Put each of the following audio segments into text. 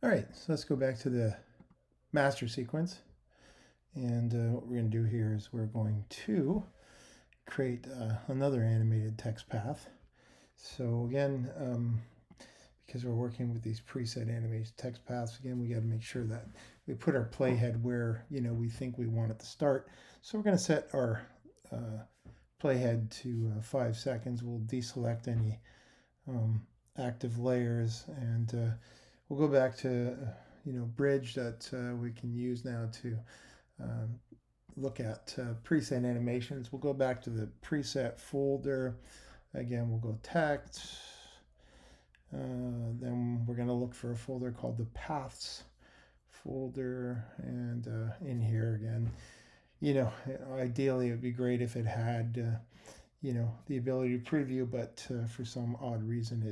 All right, so let's go back to the master sequence. And what we're going to do here is we're going to create another animated text path. So again, because we're working with these preset animated text paths, again, we got to make sure that we put our playhead where we think we want it to start. So we're going to set our playhead to 5 seconds. We'll deselect any active layers, and we'll go back to bridge that we can use now to look at preset animations. We'll go back to the preset folder. Again, we'll go text. Then we're going to look for a folder called the paths folder, and in here again, ideally it would be great if it had the ability to preview, but for some odd reason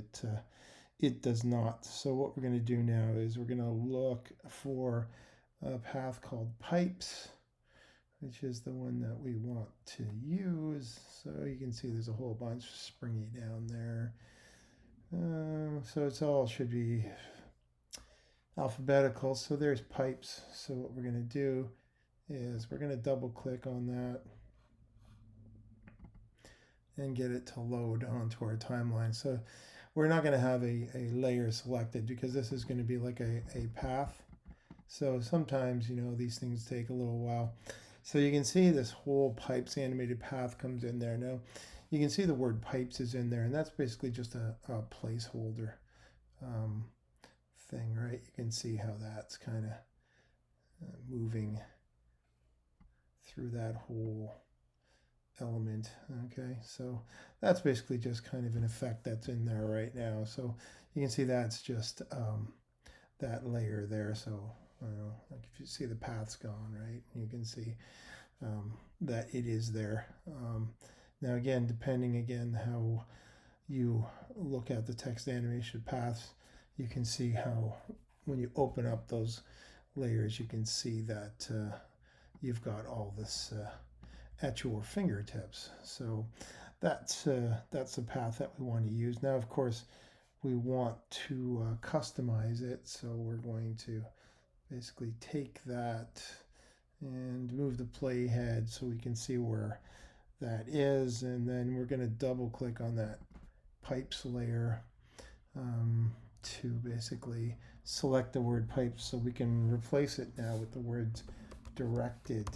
it does not. So what we're going to do now is we're going to look for a path called pipes, which is the one that we want to use. So you can see there's a whole bunch springy down there. So it's all should be alphabetical. So there's pipes. So what we're going to do is we're going to double click on that and get it to load onto our timeline. So we're not going to have a layer selected because this is going to be like a path. So sometimes, these things take a little while. So you can see this whole pipes animated path comes in there. Now you can see the word pipes is in there, and that's basically just a placeholder thing, right? You can see how that's kind of moving through that whole element. Okay, so that's basically just kind of an effect that's in there right now. So you can see that's just that layer there. So like if you see the path's gone, right, you can see that it is there. Now again, depending again how you look at the text animation paths, you can see how when you open up those layers, you can see that you've got all this at your fingertips. So that's the path that we want to use. Now, of course, we want to customize it. So we're going to basically take that and move the playhead so we can see where that is. And then we're going to double click on that pipes layer to basically select the word pipes so we can replace it now with the words directed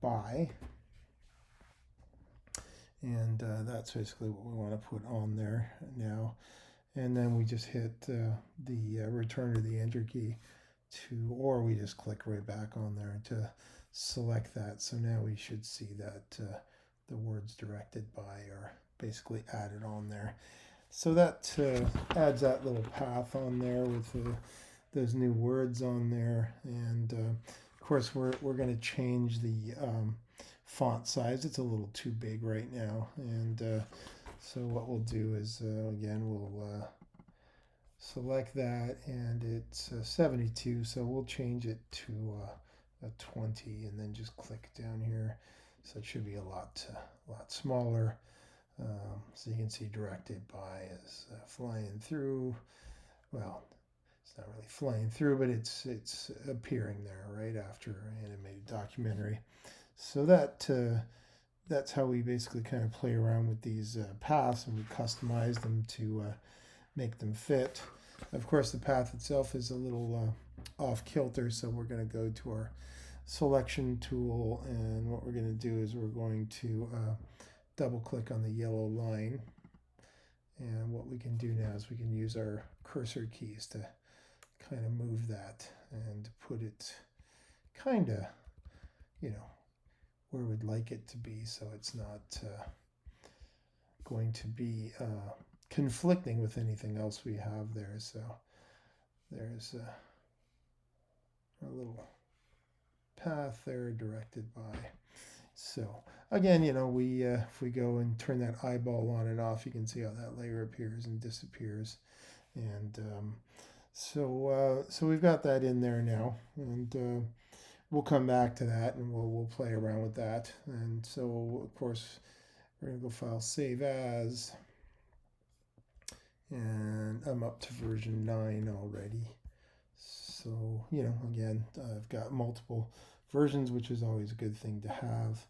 by. And that's basically what we want to put on there now. And then we just hit the return to the enter key or we just click right back on there to select that. So now we should see that the words directed by are basically added on there. So that adds that little path on there with those new words on there. And of course, we're going to change the font size. It's a little too big right now. And so what we'll do is, again, we'll select that, and it's 72. So we'll change it to a 20, and then just click down here. So it should be a lot smaller. So you can see directed by is flying through. Well, it's not really flying through, but it's appearing there right after animated documentary. So that's how we basically kind of play around with these paths, and we customize them to make them fit. Of course, the path itself is a little off kilter, so we're going to go to our selection tool, and what we're going to do is we're going to double click on the yellow line, and what we can do now is we can use our cursor keys to kind of move that and put it kind of where we'd like it to be, so it's not going to be conflicting with anything else we have there. So there's a little path there directed by. So again, we if we go and turn that eyeball on and off, you can see how that layer appears and disappears. And so we've got that in there now, and we'll come back to that, and we'll play around with that. And so of course we're going to go file save as, and I'm up to version 9 already. So, you know, again, I've got multiple versions, which is always a good thing to have.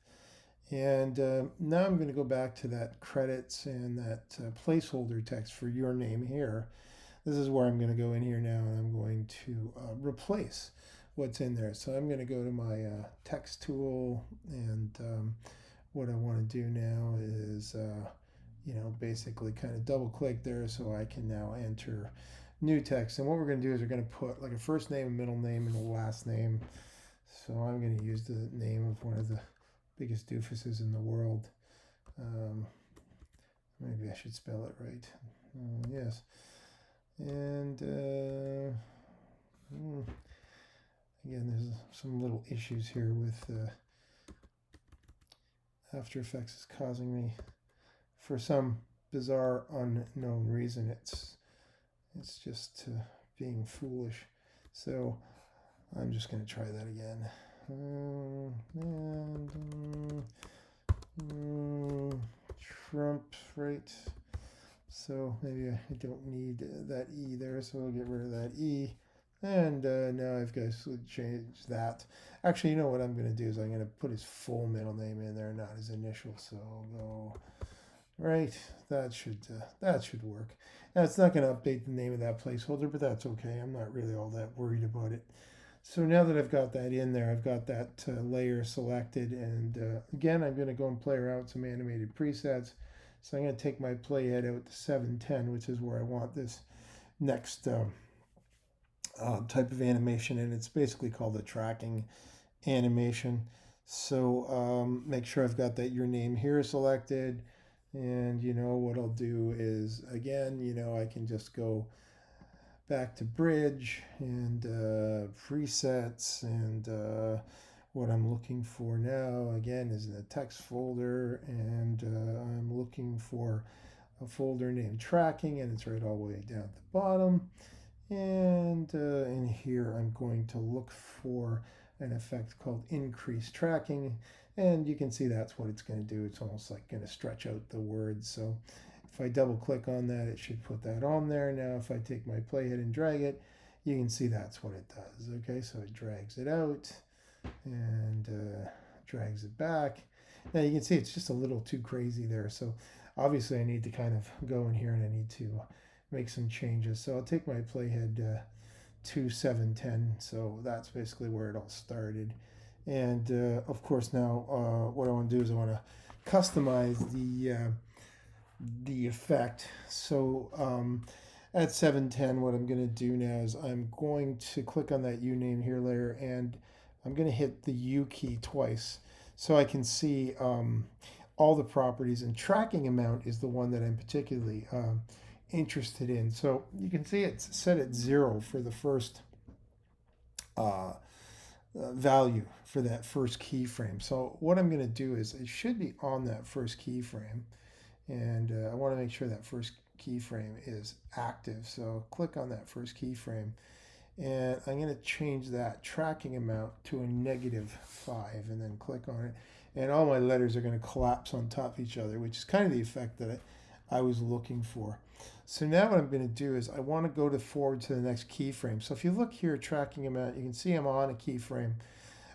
And now I'm going to go back to that credits and that placeholder text for your name here. This is where I'm going to go in here now and I'm going to replace what's in there. So I'm going to go to my text tool, and what I want to do now is, you know, basically kind of double click there so I can now enter new text. And what we're going to do is we're going to put like a first name, a middle name, and a last name. So I'm going to use the name of one of the biggest doofuses in the world. Maybe I should spell it right. Yes. And again, there's some little issues here with After Effects is causing me, for some bizarre unknown reason, it's just being foolish. So I'm just going to try that again. Trump, right? So maybe I don't need that E there, so I'll get rid of that E. And now I've got to change that. Actually, you know what I'm going to do is I'm going to put his full middle name in there, not his initial. So I'll go right. That should work. Now it's not going to update the name of that placeholder, but that's okay. I'm not really all that worried about it. So now that I've got that in there, I've got that layer selected, and again, I'm going to go and play around with some animated presets. So I'm going to take my playhead out to 710, which is where I want this next type of animation, and it's basically called a tracking animation. So make sure I've got that your name here selected, and you know what I'll do is, again, you know, I can just go back to bridge and presets, and what I'm looking for now again is in the text folder, and I'm looking for a folder named tracking, and it's right all the way down at the bottom. And in here I'm going to look for an effect called increase tracking, and you can see that's what it's going to do. It's almost like going to stretch out the words. So if I double click on that, it should put that on there. Now if I take my playhead and drag it, you can see that's what it does. Okay, so it drags it out and drags it back. Now you can see it's just a little too crazy there. So obviously I need to kind of go in here and I need to make some changes. So I'll take my playhead to 710. So that's basically where it all started. And of course now what I want to do is I want to customize the effect. So at 710, what I'm going to do now is I'm going to click on that U name here layer, and I'm going to hit the U key twice so I can see all the properties, and tracking amount is the one that I'm particularly interested in. So you can see it's set at 0 for the first value for that first keyframe. So what I'm going to do is it should be on that first keyframe, and I want to make sure that first keyframe is active. So click on that first keyframe, and I'm going to change that tracking amount to a -5, and then click on it, and all my letters are going to collapse on top of each other, which is kind of the effect that I was looking for. So now what I'm going to do is I want to go forward to the next keyframe. So if you look here, tracking amount, you can see I'm on a keyframe.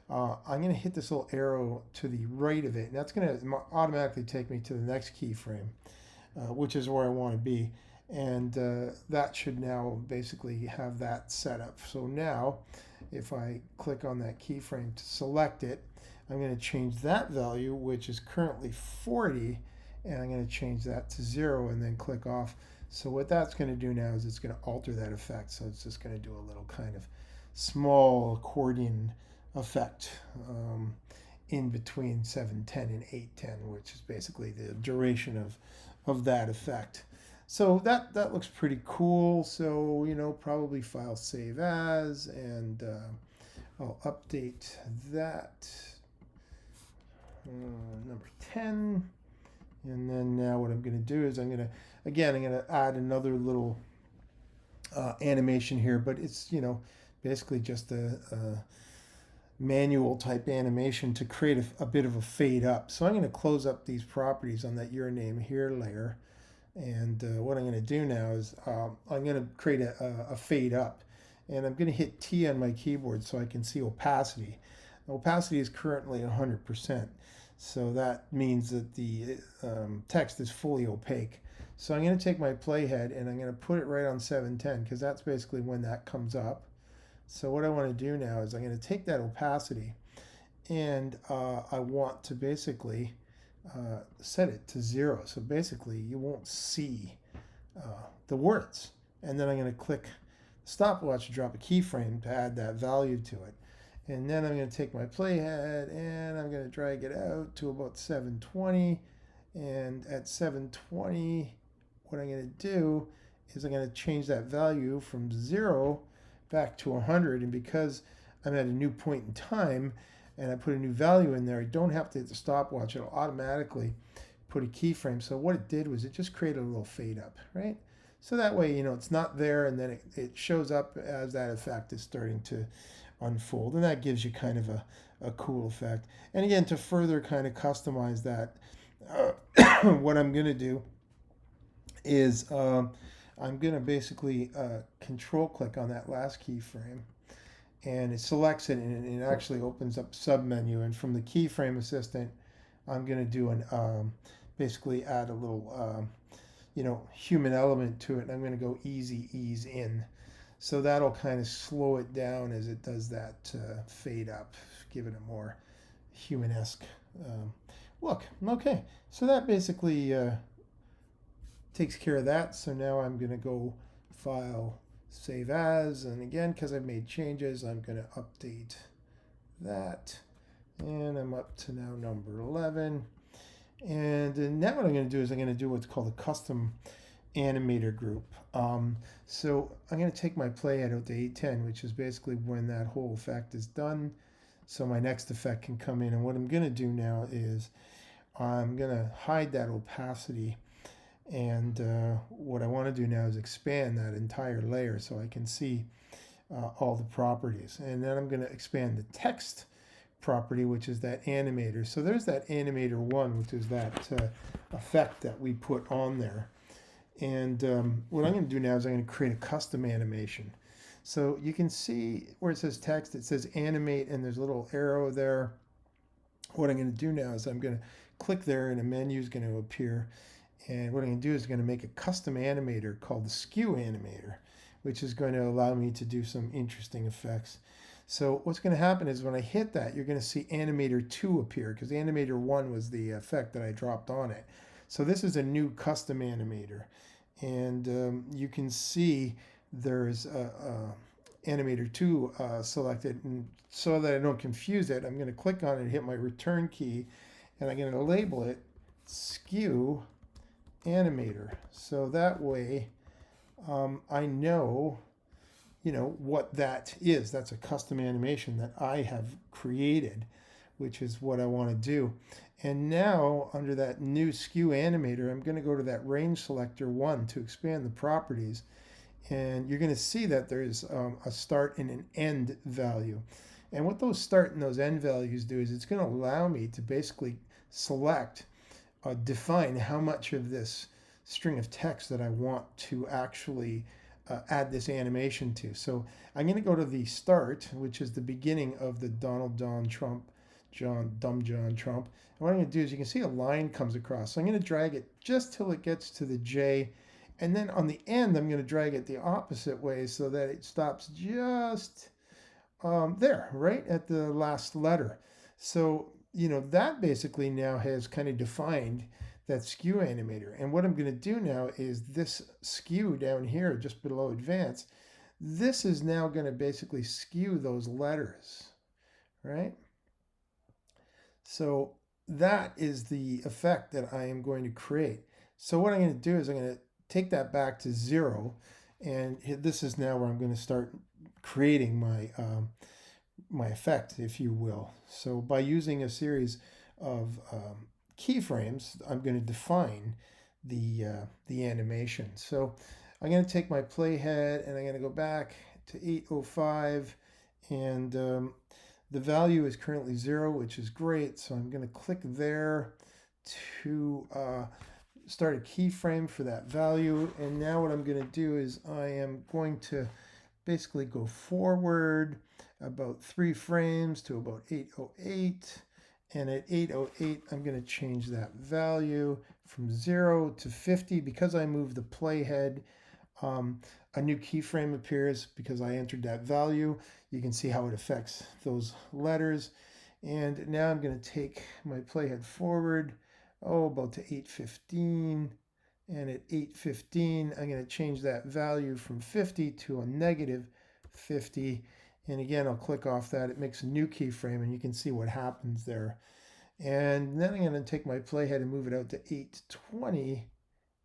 I'm going to hit this little arrow to the right of it, and that's going to automatically take me to the next keyframe, which is where I want to be. And that should now basically have that set up. So now if I click on that keyframe to select it, I'm going to change that value, which is currently 40, and I'm going to change that to 0 and then click off. So what that's going to do now is it's going to alter that effect. So it's just going to do a little kind of small accordion effect in between 710 and 810, which is basically the duration of that effect. So that looks pretty cool. So, you know, probably file save as, and I'll update that number 10. And then now what I'm going to do is I'm going to add another little animation here, but it's, you know, basically just a manual type animation to create a bit of a fade up. So I'm going to close up these properties on that your name here layer. And what I'm going to do now is I'm going to create a fade up. and I'm going to hit T on my keyboard so I can see opacity. Opacity is currently 100%, so that means that the text is fully opaque. So I'm going to take my playhead and I'm going to put it right on 710 because that's basically when that comes up. So what I want to do now is I'm going to take that opacity and I want to basically set it to 0. So basically you won't see the words. And then I'm going to click stopwatch to drop a keyframe to add that value to it. And then I'm going to take my playhead and I'm going to drag it out to about 720. And at 720, what I'm going to do is I'm going to change that value from 0 back to 100. And because I'm at a new point in time and I put a new value in there, I don't have to hit the stopwatch. It'll automatically put a keyframe. So what it did was it just created a little fade up, right? So that way, it's not there and then it shows up as that effect is starting to unfold. And that gives you kind of a cool effect. And again, to further kind of customize that, what I'm going to do is I'm going to basically control click on that last keyframe. And it selects it and it actually opens up a submenu. And from the keyframe assistant, I'm going to do basically add a little human element to it. And I'm going to go easy ease in. So that'll kind of slow it down as it does that fade up, give it a more human-esque look. Okay, so that basically takes care of that. So now I'm going to go File, Save As, and again, because I've made changes, I'm going to update that. And I'm up to now number 11. And now what I'm going to do is I'm going to do what's called a custom animator group. So I'm going to take my playhead out to 810, which is basically when that whole effect is done. So my next effect can come in. And what I'm going to do now is I'm going to hide that opacity. And what I want to do now is expand that entire layer so I can see all the properties. And then I'm going to expand the text property, which is that animator. So there's that animator 1, which is that effect that we put on there. And what I'm going to do now is I'm going to create a custom animation. So you can see where it says text, it says animate, and there's a little arrow there. What I'm going to do now is I'm going to click there, and a menu is going to appear. And what I'm going to do is I'm going to make a custom animator called the skew animator, which is going to allow me to do some interesting effects. So what's going to happen is when I hit that, you're going to see animator 2 appear, because animator 1 was the effect that I dropped on it. So this is a new custom animator. And you can see there's animator 2 selected. And so that I don't confuse it, I'm going to click on it and hit my return key. And I'm going to label it skew animator. So that way I know what that is. That's a custom animation that I have created, which is what I want to do. And now under that new skew animator, I'm going to go to that range selector 1 to expand the properties. And you're going to see that there's a start and an end value. And what those start and those end values do is it's going to allow me to basically select, define how much of this string of text that I want to actually add this animation to. So I'm going to go to the start, which is the beginning of the Dumb John Trump. And what I'm going to do is you can see a line comes across. So I'm going to drag it just till it gets to the J. And then on the end, I'm going to drag it the opposite way so that it stops just there, right at the last letter. So, that basically now has kind of defined that skew animator. And what I'm going to do now is this skew down here, just below advanced, this is now going to basically skew those letters, right? So that is the effect that I am going to create. So what I'm going to do is I'm going to take that back to 0. And this is now where I'm going to start creating my effect, if you will. So by using a series of keyframes, I'm going to define the animation. So I'm going to take my playhead and I'm going to go back to 805, and the value is currently 0, which is great. So I'm going to click there to start a keyframe for that value. And now what I'm going to do is I am going to basically go forward about 3 frames to about 808. And at 808, I'm going to change that value from 0 to 50. Because I moved the playhead, a new keyframe appears because I entered that value. You can see how it affects those letters. And now I'm going to take my playhead forward, about to 815. And at 815, I'm going to change that value from 50 to a negative 50. And again, I'll click off that. It makes a new keyframe, and you can see what happens there. And then I'm going to take my playhead and move it out to 820.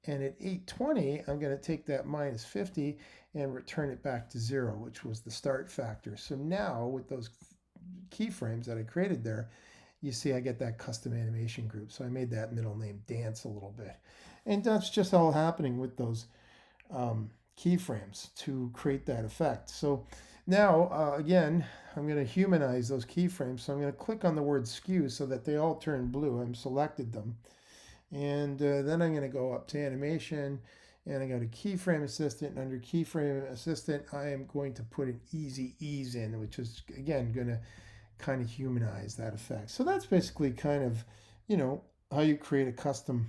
And at 820, I'm going to take that minus 50 and return it back to 0, which was the start factor. So now with those keyframes that I created there, you see I get that custom animation group. So I made that middle name dance a little bit. And that's just all happening with those keyframes to create that effect. So now, again, I'm going to humanize those keyframes. So I'm going to click on the word skew so that they all turn blue. I've selected them. And then I'm going to go up to animation and I go to keyframe assistant. And under keyframe assistant, I am going to put an easy ease in, which is, again, going to kind of humanize that effect. So that's basically kind of, how you create a custom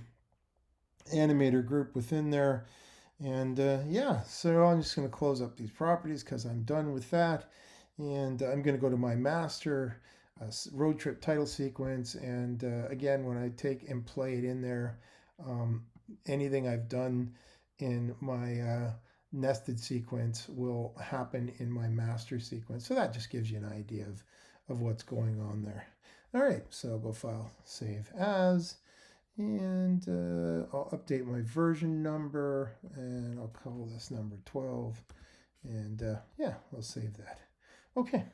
animator group within there. And yeah, so I'm just going to close up these properties because I'm done with that. And I'm going to go to my master road trip title sequence. And again, when I take and play it in there, anything I've done in my nested sequence will happen in my master sequence. So that just gives you an idea of what's going on there. All right, so I'll go File, Save As. And I'll update my version number and I'll call this number 12. And yeah, I'll save that. Okay.